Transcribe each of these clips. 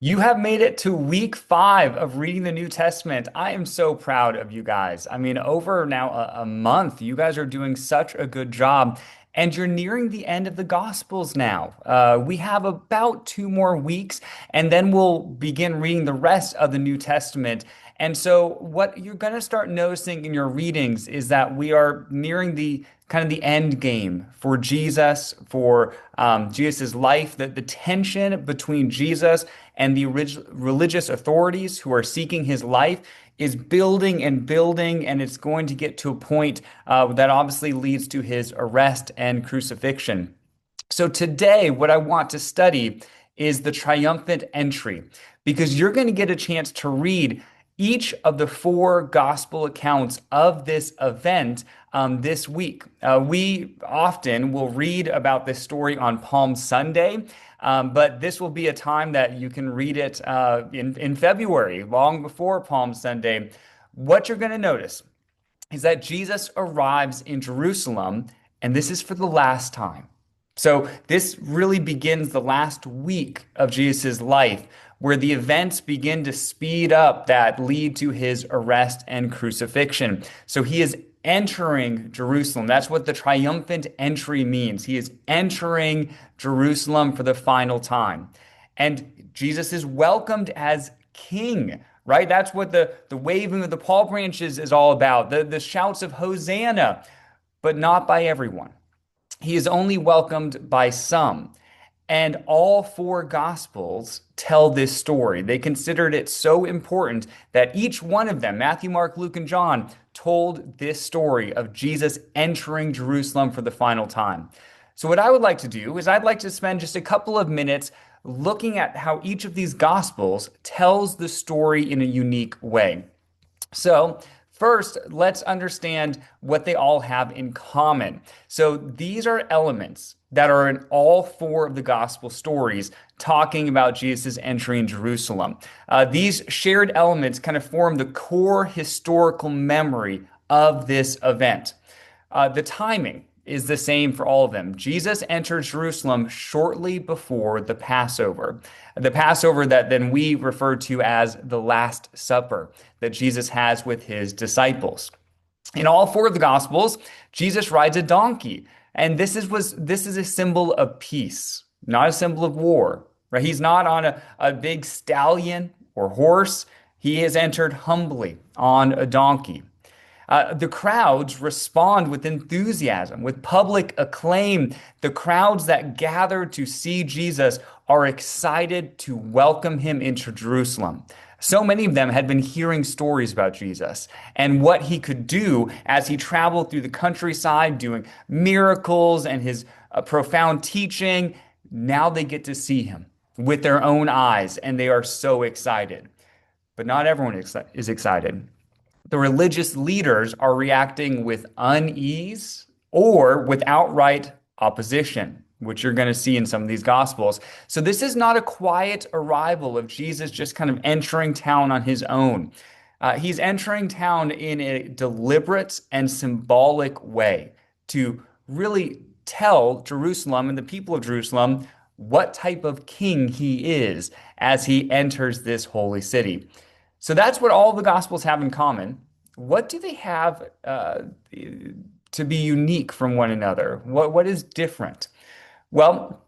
You have made it to week 5 of reading the New Testament. I am so proud of you guys. I mean, over now a month, you guys are doing such a good job, and you're nearing the end of the Gospels now. We have about 2 more weeks, and then we'll begin reading the rest of the New Testament. And so, what you're going to start noticing in your readings is that we are nearing the kind of the end game for Jesus, for Jesus's life, the tension between Jesus and the religious authorities who are seeking his life is building and building, and it's going to get to a point that obviously leads to his arrest and crucifixion. So today, what I want to study is the triumphant entry, because you're going to get a chance to read each of the 4 gospel accounts of this event this week. We often will read about this story on Palm Sunday, but this will be a time that you can read it in February, long before Palm Sunday. What you're going to notice is that Jesus arrives in Jerusalem, and this is for the last time. So this really begins the last week of Jesus' life, where the events begin to speed up that lead to his arrest and crucifixion. So he is entering Jerusalem. That's what the triumphant entry means. He is entering Jerusalem for the final time. And Jesus is welcomed as king, right? That's what the waving of the palm branches is all about, the shouts of Hosanna, but not by everyone. He is only welcomed by some. And all 4 gospels tell this story. They considered it so important that each one of them, Matthew, Mark, Luke, and John, told this story of Jesus entering Jerusalem for the final time. So, what I would like to do is I'd like to spend just a couple of minutes looking at how each of these gospels tells the story in a unique way. So, first, let's understand what they all have in common. So, these are elements that are in all 4 of the gospel stories talking about Jesus entering Jerusalem. These shared elements kind of form the core historical memory of this event. The timing is the same for all of them. Jesus enters Jerusalem shortly before the Passover that then we refer to as the Last Supper that Jesus has with his disciples. In all 4 of the Gospels, Jesus rides a donkey, and this is a symbol of peace, not a symbol of war. Right? He's not on a big stallion or horse. He has entered humbly on a donkey. The crowds respond with enthusiasm, with public acclaim. The crowds that gather to see Jesus are excited to welcome him into Jerusalem. So many of them had been hearing stories about Jesus and what he could do as he traveled through the countryside, doing miracles and his profound teaching. Now they get to see him with their own eyes, and they are so excited. But not everyone is excited. The religious leaders are reacting with unease or with outright opposition, which you're going to see in some of these gospels. So this is not a quiet arrival of Jesus just kind of entering town on his own. He's entering town in a deliberate and symbolic way to really tell Jerusalem and the people of Jerusalem what type of king he is as he enters this holy city. So that's what all the Gospels have in common. What do they have to be unique from one another? What is different? Well,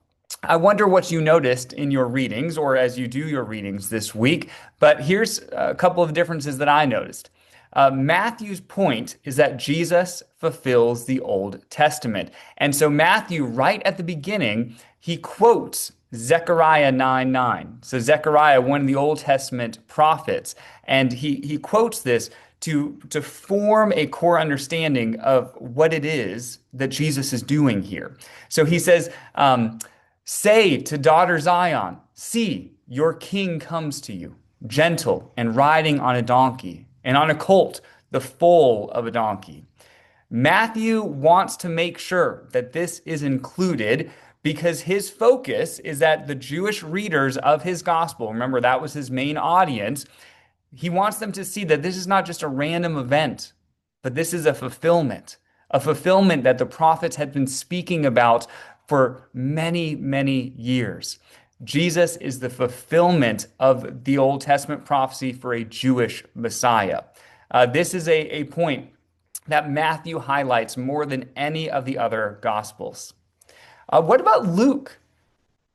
I wonder what you noticed in your readings or as you do your readings this week, but here's a couple of differences that I noticed. Matthew's point is that Jesus fulfills the Old Testament. And so Matthew, right at the beginning, he quotes Zechariah 9:9. So Zechariah, one of the Old Testament prophets, and he quotes this to form a core understanding of what it is that Jesus is doing here. So he says, say to daughter Zion, see, your king comes to you, gentle and riding on a donkey, and on a colt, the foal of a donkey. Matthew wants to make sure that this is included because his focus is that the Jewish readers of his gospel, remember that was his main audience, he wants them to see that this is not just a random event, but this is a fulfillment that the prophets had been speaking about for many, many years. Jesus is the fulfillment of the Old Testament prophecy for a Jewish Messiah. This is a point that Matthew highlights more than any of the other Gospels. What about Luke?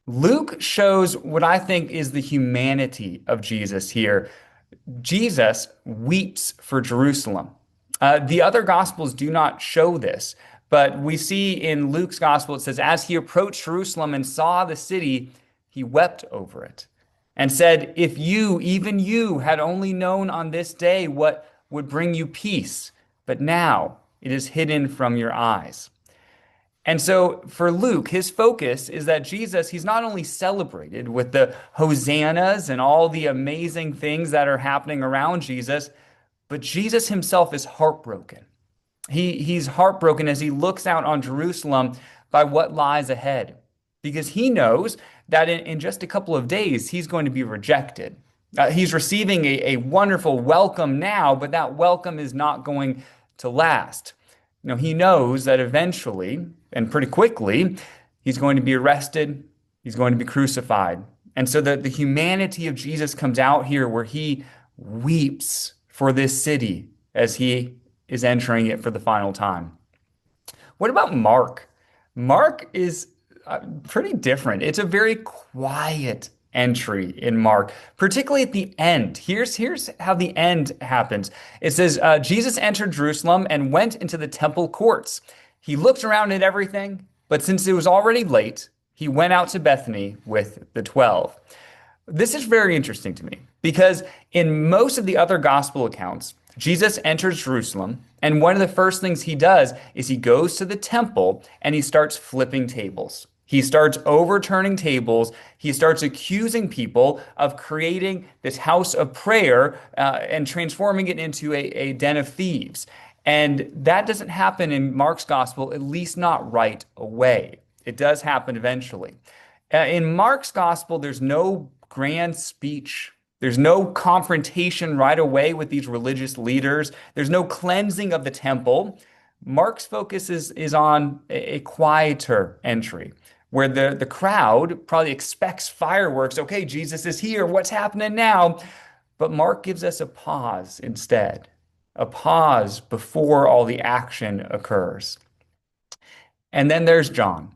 Luke shows what I think is the humanity of Jesus here. Jesus weeps for Jerusalem. The other Gospels do not show this, but we see in Luke's Gospel, it says, as he approached Jerusalem and saw the city, he wept over it and said, if you, even you, had only known on this day what would bring you peace, but now it is hidden from your eyes. And so for Luke, his focus is that Jesus, he's not only celebrated with the hosannas and all the amazing things that are happening around Jesus, but Jesus himself is heartbroken. He's heartbroken as he looks out on Jerusalem by what lies ahead, because he knows that in just a couple of days, he's going to be rejected. He's receiving a wonderful welcome now, but that welcome is not going to last. He knows that eventually, and pretty quickly, he's going to be arrested, he's going to be crucified. And so the humanity of Jesus comes out here where he weeps for this city as he is entering it for the final time. What about Mark? Mark is pretty different. It's a very quiet entry in Mark, particularly at the end. Here's how the end happens. It says, Jesus entered Jerusalem and went into the temple courts. He looked around at everything, but since it was already late, he went out to Bethany with the 12. This is very interesting to me because in most of the other gospel accounts, Jesus enters Jerusalem, and one of the first things he does is he goes to the temple and he starts flipping tables. He starts overturning tables. He starts accusing people of creating this house of prayer and transforming it into a den of thieves. And that doesn't happen in Mark's gospel, at least not right away. It does happen eventually. In Mark's gospel, there's no grand speech. There's no confrontation right away with these religious leaders. There's no cleansing of the temple. Mark's focus is on a quieter entry where the crowd probably expects fireworks. Okay, Jesus is here. What's happening now? But Mark gives us a pause instead, a pause before all the action occurs. And then there's John.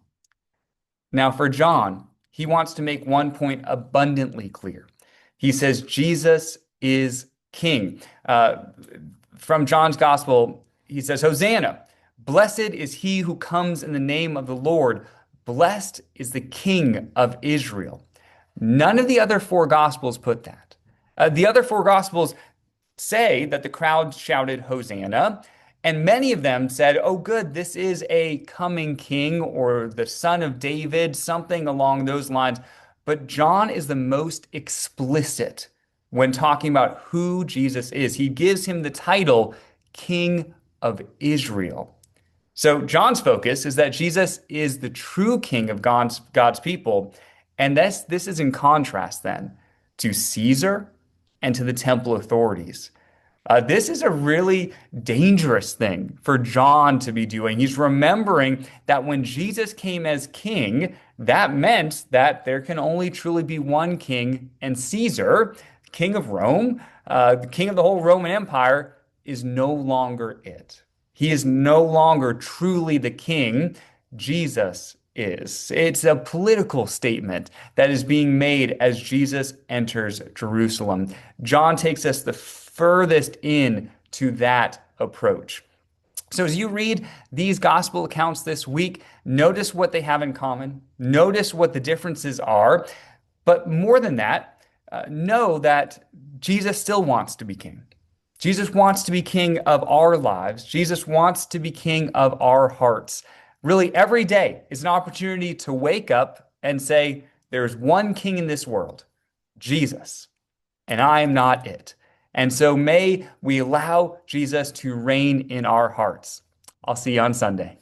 Now, for John, he wants to make one point abundantly clear. He says, Jesus is king. From John's gospel, he says, Hosanna, blessed is he who comes in the name of the Lord. Blessed is the King of Israel. None of the other four gospels put that. The other four gospels say that the crowd shouted Hosanna, and many of them said, oh, good, this is a coming king or the son of David, something along those lines. But John is the most explicit when talking about who Jesus is. He gives him the title King of Israel. So John's focus is that Jesus is the true king of God's people. And this is in contrast then to Caesar and to the temple authorities. This is a really dangerous thing for John to be doing. He's remembering that when Jesus came as king, that meant that there can only truly be one king, and Caesar, king of Rome, the king of the whole Roman Empire, is no longer it. He is no longer truly the king. Jesus is. It's a political statement that is being made as Jesus enters Jerusalem. John takes us the furthest in to that approach. So as you read these gospel accounts this week, notice what they have in common. Notice what the differences are. But more than that, know that Jesus still wants to be king. Jesus wants to be king of our lives. Jesus wants to be king of our hearts. Really, every day is an opportunity to wake up and say, there's one king in this world, Jesus, and I am not it. And so may we allow Jesus to reign in our hearts. I'll see you on Sunday.